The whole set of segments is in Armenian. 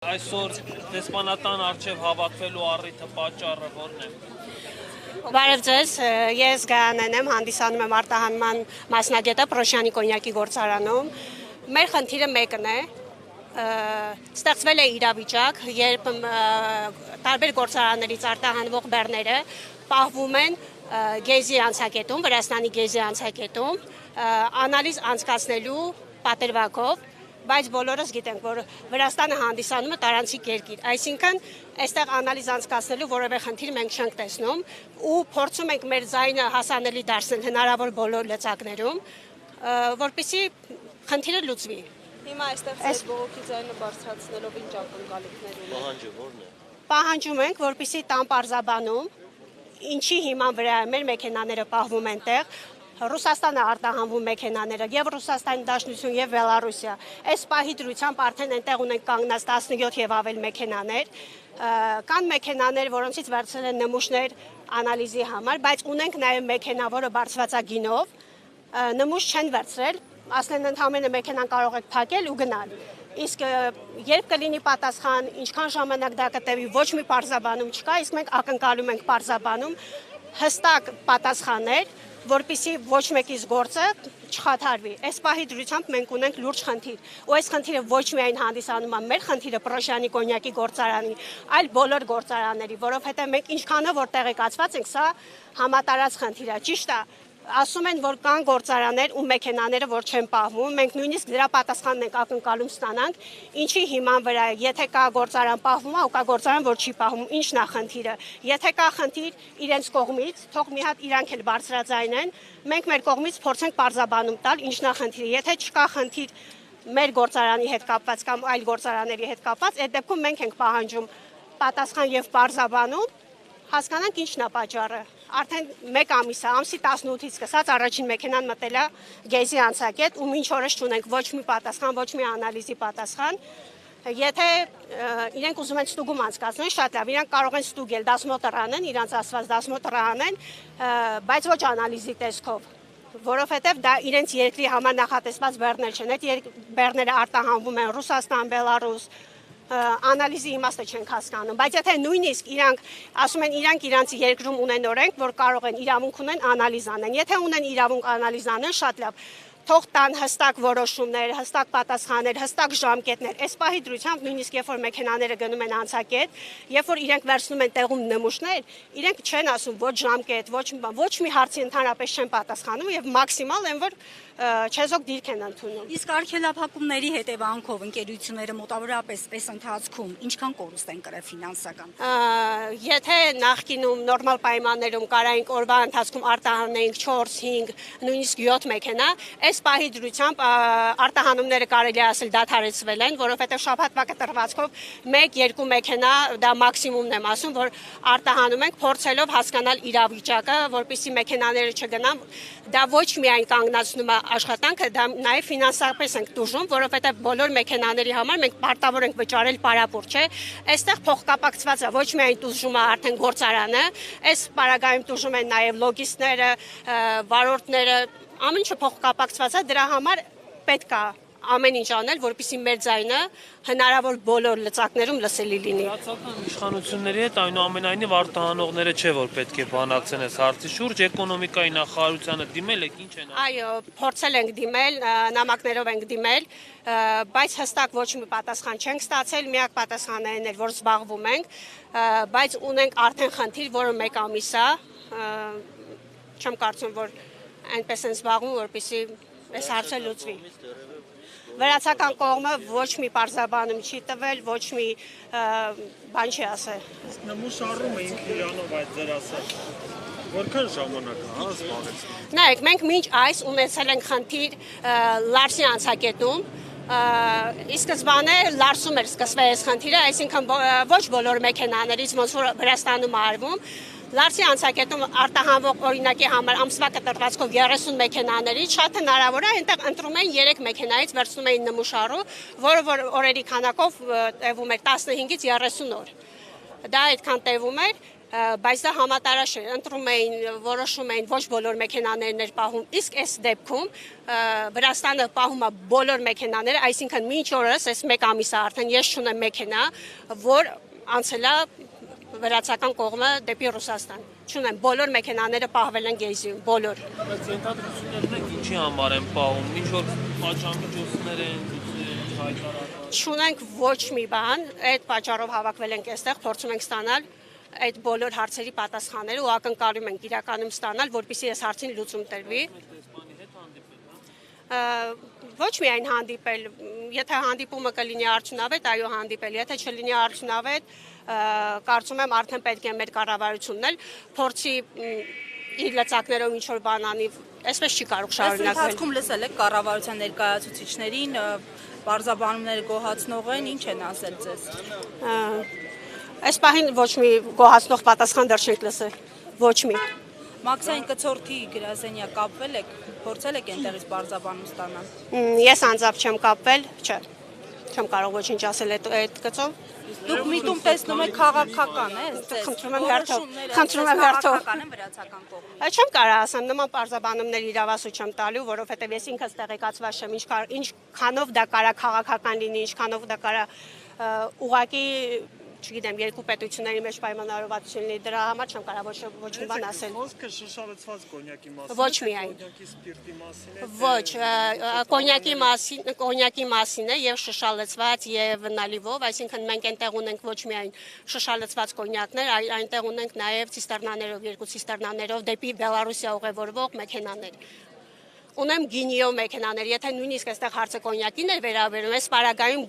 Այսօր դեսպանատան առջև հավաքվելու առիթը պատճառը որն է։ Բարև ձեզ, ես Գայանեն եմ, հանդիսանում եմ արտահանման մասնագետը Պրոշյանի կոնյակի գործարանում։ Մեր խնդիրը մեկն է, ստեղծվել է իրավիճակ, երբ տարբեր գործարաններից արտահանվող բեռները պահվում են գեզի անցակետում, Վրաստանի գեզի անցակետում, անալիզ անցկացնելու պատրվակով, բայց բոլորս գիտենք, որ Վրաստանը հանդիսանում է տարանցիկ երկիր, այսինքն այստեղ անալիզ անցկացնելու որևէ խնդիր մենք չենք տեսնում ու փորձում ենք մեր ձայնը հասանելի դարձնել հնարավոր բոլոր լծակներում, որպեսզի խնդիրը լուծվի։ Հիմա այստեղ ձեր բողոքի ձայնը բարձրացնելով ինչ ակնկալիքներ ունեք։ Պահանջը որն է։ Պահանջում ենք, որպեսզի տան պարզաբանում, ինչի հիման վրա մեր մեքենաները պահվում են տեղ, Ռուսաստանը արտահանվում մեքենաները եւ Ռուսաստանի Դաշնություն եւ Բելարուսիա։ Այս պահի դրությամբ արդեն այնտեղ ունենք կանգնած 17 եւ ավել մեքենաներ, կան մեքենաներ, որոնցից վերցրել են նմուշներ անալիզի համար, բայց ունենք նաեւ մեքենա, որը բարձրացագինով, նմուշ չեն վերցրել, ասեն ընդհանրապես մեքենան կարող եք փակել ու գնալ։ Իսկ երբ կլինի պատասխան, ինչքան ժամանակ դա կտևի, ոչ մի պարզաբանում չկա, իսկ մենք ակնկալում ենք պարզաբանում հստակ պատասխաններ, որպեսզի ոչ մեկից գործը չխաթարվի։ Այս պահի դրությամբ մենք ունենք լուրջ խնդիր։ Ու այս խնդիրը ոչ միայն հանդիսանում է մեր խնդիրը Պրոշյանի կոնյակի գործարանի, այլ բոլոր գործարանների, որովհետև մենք ինչքանով որ տեղեկացված ենք, սա համատարած խնդիր է։ Ճիշտ է, ասում են, որ կան գործարաններ ու մեքենաները, որ չեն պահվում, մենք նույնիսկ դրա պատասխանն ենք ակնկալում ստանանք, ինչի հիման վրա, եթե կա գործարան պահվում է ու կա գործարան, որ չի պահվում, ինչն է խնդիրը։ Եթե կա խնդիր իրենց կողմից, թող մի հատ իրանք էլ բարձրաձայնեն, մենք մեր կողմից փորձենք պարզաբանում տալ, ինչն է խնդիրը։ Եթե չկա խնդիր մեր գործարանի հետ կապված կամ այլ գործարանների հետ կապված, այդ դեպքում մենք ենք պահանջում պատասխան եւ պարզաբանում, հասկանանք ինչն է պատճառը։ Արդեն 1 ամիս է, ամսի 18-ից սկսած առաջին մեքենան մտել է գեզի անցակետ ու մինչ օրս չունենք ոչ մի պատասխան, ոչ մի անալիզի պատասխան։ Եթե իրենք ուզում են ստուգում անցկացնել, շատ լավ, իրենք կարող են ստուգել, դասմոտր անեն, իրանց ասված դասմոտր անեն, բայց ոչ անալիզի տեսքով, որովհետև դա իրենց երկրի համար նախատեսված բեռներ չեն, այդ բեռները արտահանվում են Ռուսաստան, Բելարուս, անալիզի իմաստը չենք հասկանում, բայց եթե նույնիսկ իրանք ասում են իրանք իրանց երկրում ունեն օրենք, որ կարող են իրավունք ունեն անալիզ անեն, եթե ունեն իրավունք անալիզ անեն, շատ լավ, թող տան հստակ որոշումներ, հստակ պատասխաններ, հստակ ժամկետներ, այս պահի դրությամբ նույնիսկ երբ որ մեքենաները գնում են անցակետ, երբ որ իրենք վերցնում են տեղում նմուշներ, իրենք չեն ասում ոչ ժամկետ, ոչ մի հարցի ընդհանրապես չեն պատասխանում եւ մաքսիմալ են որ չեզոք դիրք են ընդունում։ Իսկ արգելափակումների հետևանքով ընկերությունները մոտավորապես այս ընթացքում ինչքան կորուստ են կրել ֆինանսական։ Եթե նախկինում նորմալ պայմաններում կարայինք օրվա ընթացքում արտահանեինք 4, 5, նույնիսկ 7 մեքենա, այս պահի դրությամբ արտահանումները կարելի է ասել դադարեցվել են, որովհետև շաբաթվա կտրվածքով 1-2 մեքենա, դա մաքսիմումն եմ ասում, որ արտահանում ենք փորձելով հասկանալ իրավիճակը, որպեսզի մեքենաները չգնան, դա ոչ միայն կանգնացնում է աշխատանքը, դա նաև ֆինանսապես ենք տուժում, որովհետև բոլոր մեքենաների համար մենք պարտավոր ենք վճարել պարապուր, չէ։ Այստեղ փոխկապակցված է ոչ միայն տուժում է արդեն գործարանը, այս պարագայում տուժում են նաև լոգիստները, վարորդները, ամեն ինչը փոխկապակցված է, դրա համար պետք է ամեն ինչ անել, որպեսզի մեր ձայնը հնարավոր բոլոր լծակներում լսելի լինի։ Վրացական իշխանությունների հետ այնուամենայնիվ արտահանողները չէ որ պետք է բանակցեն այս հարցի շուրջ, էկոնոմիկայի նախարարությանը դիմել եք, ինչ են։ Այո, փորձել ենք դիմել, նամակներով ենք դիմել, բայց հստակ ոչ մի պատասխան չենք ստացել, միակ պատասխանն է, որ զբաղվում ենք, բայց ունենք արդեն խնդիր, որը 1 ամիս է, չեմ կարծում, որ այնպես են զբաղվում, որպեսզի այս հարցը լուծվի։ Վրացական կողմը ոչ մի պարզաբանում չի տվել, ոչ մի բան չի ասել։ Նմուշ առում էինք իրանով այդ ձեր ասած։ Որքան ժամանակ է, զբաղեցնում։ Նայեք, մենք մինչ այս ունեցել ենք խնդիր Լարսի անցակետում, ի սկզբանե Լարսում էր սկսվել այս խնդիրը, այսինքն ոչ բոլոր մեքենաներից ոնց որ Վրաստանում արվում, Լարսի անցակետում արտահանվող օրինակի համար ամսվա կտրվածքով 30 մեքենաներից շատ հնարավոր է այնտեղ ընտրում են 3 մեքենայից վերցնում էին նմուշարու, որը որ օրերի քանակով տևում էր 15-ից 30 օր։ Դա այդքան տևում էր, բայց դա համատարաշ է, ընտրում էին, որոշում էին ոչ բոլոր մեքենաներն էր պահում, իսկ այս դեպքում Վրաստանը պահում է բոլոր մեքենաները, այսինքն մինչ օրս, այս մեկ ամիս է արդեն ես չունեմ մեքենա, որ անցել է վրացական կողմը դեպի Ռուսաստան։ Չունեմ, բոլոր մեքենաները պահվել են Գեյզիում, բոլոր։ Բայց ենթադրություններն են ինչի համար են պահում, ինչ որ պատժամիջոցներ են, հայտարարված։ Չունենք ոչ մի բան, այդ պատճառով հավաքվել ենք այստեղ, փորձում ենք ստանալ այդ բոլոր հարցերի պատասխանները ու ակնկալում ենք իրականում ստանալ, որպեսզի այս հարցին լուծում տրվի։ Ոչ միայն հանդիպել, եթե հանդիպումը կլինի արդյունավետ, այո հանդիպել, եթե չլինի արդյունավետ, կարծում եմ արդեն պետք է մեր կառավարությունն էլ փորձի իր լծակներով ինչ որ բան անի, այսպես չի կարող շարունակվել։ Այս ընթացքում լսել եք կառավարության ներկայացուցիչներին, բարձաբանումները գոհացնող են, ինչ են ասել ձեզ։ Այս պահին ոչ մի գոհացնող պատասխան դեռ չենք լսել, ոչ մի։ Մաքսային կցորդի գրազենյակ կապվել եք, փորձել եք այնտեղից բարձաբանում ստանալ։ Ես անձամբ չեմ կապվել, չէ, չեմ կարող ոչինչ ասել այդ գծով։ Դուք միտում տեսնում եք քաղաքական, Խնդրում եմ հերթով, խնդրում եմ հերթով։ Քաղաքական են վրացական կողմից։ Այդ չեմ կարող ասեմ, նման պարզաբանումներ իրավասու չեմ տալու, որովհետև ես ինքս տեղեկացված չեմ, ինչքանով դա կարա քաղաքական լինի, ինչքանով դա կարա ուղղակի չգիտեմ, երկու պետությունների մեջ պայմանավորվածություն լինի, դրա համար չեմ կարող ոչ մի բան ասել։ Խոսքը շշալցված կոնյակի մասին։ Ոչ միայն։ Կոնյակի սպիրտի մասին է։ Ոչ, կոնյակի մասին է եւ շշալցված եւ նալիվով, այսինքն մենք այնտեղ ունենք ոչ միայն շշալցված կոնյակներ, այլ այնտեղ ունենք նաեւ ցիստերնաներով, երկու ցիստերնաներով դեպի Բելարուսիա ուղևորվող մեքենաներ։ Ունեմ գինիով մեքենաներ, եթե նույնիսկ այստեղ հարցը կոնյակին էր վերաբերում, այս պարագայում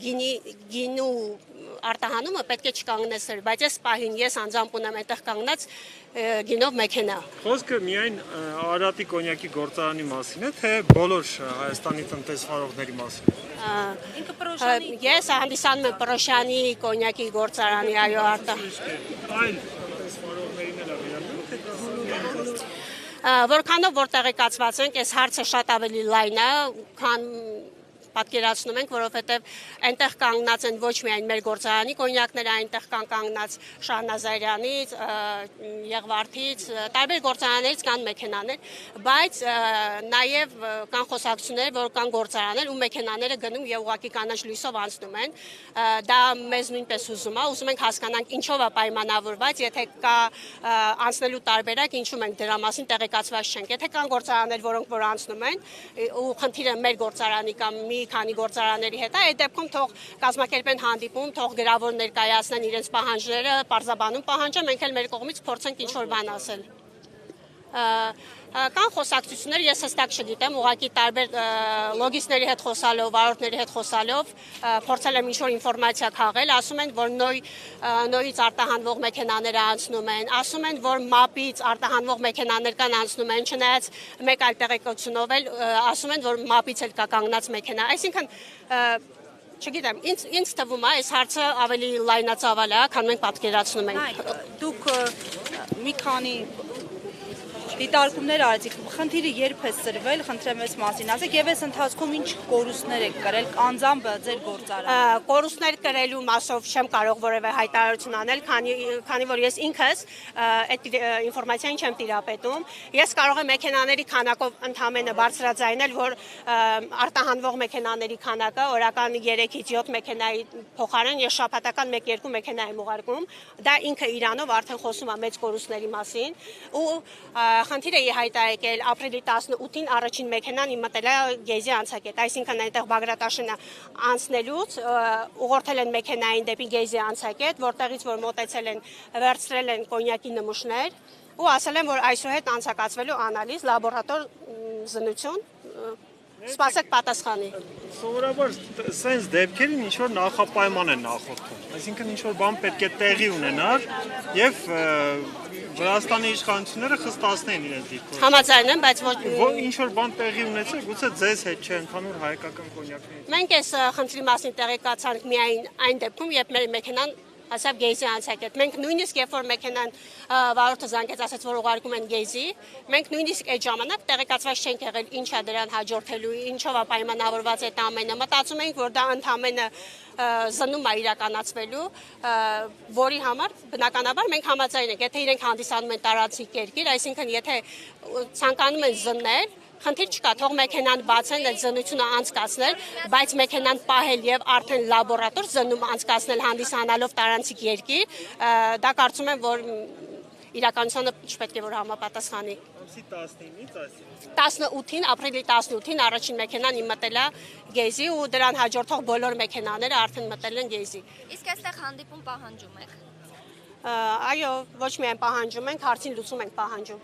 գինու արտահանումը պետք է չկանգնեցներ, բայց այս պահին ես անձամբ ունեմ այդտեղ կանգնած գինով մեքենա։ Խոսքը միայն Արարատի կոնյակի գործարանի մասին է, թե բոլոր Հայաստանի տնտեսվարողների մասին։ Ինքը Պրոշյանի Ես հանդիսանում եմ Պրոշյանի կոնյակի գործարանի, այո, Այլ տնտեսվարողներին էլ վերաբերում։ Որքանով որ տեղեկացված ենք, այս հարցը շատ ավելի լայն է, քան պատկերացնում ենք, որովհետև այնտեղ կանգնած են ոչ միայն մեր գործարանի կոնյակները, այնտեղ կան կանգնած Շահնազարյանից, Եղվարդից, տարբեր գործարաններից կան մեքենաներ, բայց նաև կան խոսակցություններ, որ կան գործարաններ ու մեքենաները գնում եւ ուղղակի կանաչ լույսով անցնում են։ Դա մեզ նույնպես ուզում է, ուզում ենք հասկանանք ինչով է պայմանավորված, եթե կա անցնելու տարբերակ, ինչու մենք դրա մասին տեղեկացված չենք։ Եթե կան գործարաններ, որոնք որ անցնում են ու խնդիրը մեր գործարանի կամ մի քանի գործարանների հետ է, այդ դեպքում թող կազմակերպեն հանդիպում, թող գրավոր ներկայացնեն իրենց պահանջները, պարզաբանում պահանջը, մենք էլ մեր կողմից փորձենք ինչ-որ բան ասել։ Կան խոսակցություններ, ես հստակ չգիտեմ, ուղղակի տարբեր լոգիստների հետ խոսալով, վարորդների հետ խոսալով, փորձել եմ ինչ-որ ինֆորմացիա քաղել, ասում են, որ նոյից արտահանվող մեքենաները անցնում են, ասում են, որ մապից արտահանվող մեքենաներ կան անցնում են, չնայած մեկ այլ տեղեկությունով էլ ասում են, որ մապից էլ կա կանգնած մեքենա, այսինքն չգիտեմ, ինձ թվում է, այս հարցը ավելի լայնածավալ է, քան մենք պատկերացնում ենք։ Դուք մի քանի դիտարկումներ արեցիք, խնդիրը երբ է սրվել, խնդրեմ այս մասին ասեք, եւ այս ընթացքում ինչ կորուստներ եք կրել, անձամբ ձեր գործարանը։ Կորուստներ կրելու մասով չեմ կարող որևէ հայտարարություն անել, քանի որ ես ինքս այդ ինֆորմացիան չեմ տիրապետում։ Ես կարող եմ մեքենաների քանակով ընդհանրապես բարձրաձայնել, որ արտահանվող մեքենաների քանակը օրական 3-ից 7 մեքենայի փոխարեն ես շաբաթական 1-2 մեքենա եմ ուղարկում։ Դա ինքը իրանով արդեն խոսում է մեծ կորուստների մասին ու խնդիրը հայտարարել ապրիլի 18-ին առաջին մեքենան մտել է Գեյզի անցակետ, այսինքն այնտեղ Բագրատաշենը անցնելուց ուղղորդել են մեքենային դեպի Գեյզի անցակետ, որտեղից որ մոտեցել են, վերցրել են կոնյակի նմուշներ ու ասել են, որ այսուհետ անցկացվելու անալիզ, լաբորատոր զննություն, սպասեք պատասխանի։ Սովորաբար սենց դեպքերին ինչ որ նախապայման են նախորդում, այսինքն ինչ որ բան պետք է տեղի ունենար եւ Վրաստանի իշխանությունները խստացնեն իրենց դիրքով։ Համաձայն եմ, բայց ինչ որ բան տեղի ունեցել, գուցե ձեզ հետ չէ, ընդհանուր հայկական կոնյակների։ Մենք այս խնդրի մասին տեղեկացանք միայն այն դեպքում, երբ մեր մեքենան հասավ գեյզի անցակետ։ Մենք նույնիսկ երբ որ մեքենան վարորդը զանգեց, ասաց, որ ուղարկում են գեյզի, մենք նույնիսկ այդ ժամանակ տեղեկացված չենք եղել ինչ է դրան հաջորդելու, ինչով է պայմանավորված այդ ամենը։ Մտածում ենք, որ դա ընդհանրապես զննում է իրականացվելու, որի համար բնականաբար մենք համաձայն ենք, եթե իրենք հանդիսանում են տարածիկ երկիր, այսինքն եթե ցանկանում են զննել, խնդիր չկա, թող մեքենան բացեն, այդ զննությունը անցկացնել, բայց մեքենան պահել եւ արդեն լաբորատոր զննում անցկացնել հանդիսանալով տարանցիկ երկիր, դա կարծում եմ, որ իրականությանը չպետք է որ համապատասխանի։ Ամսի 19-ից այսինքն 18-ին, ապրիլի 18-ին առաջին մեքենան իմ մտել է գեյզի ու դրան հաջորդող բոլոր մեքենաները արդեն մտել են գեյզի։ Իսկ այստեղ հանդիպում պահանջում եք։ Այո, ոչ միայն պահանջում ենք, հարցին լուծում ենք պահանջում։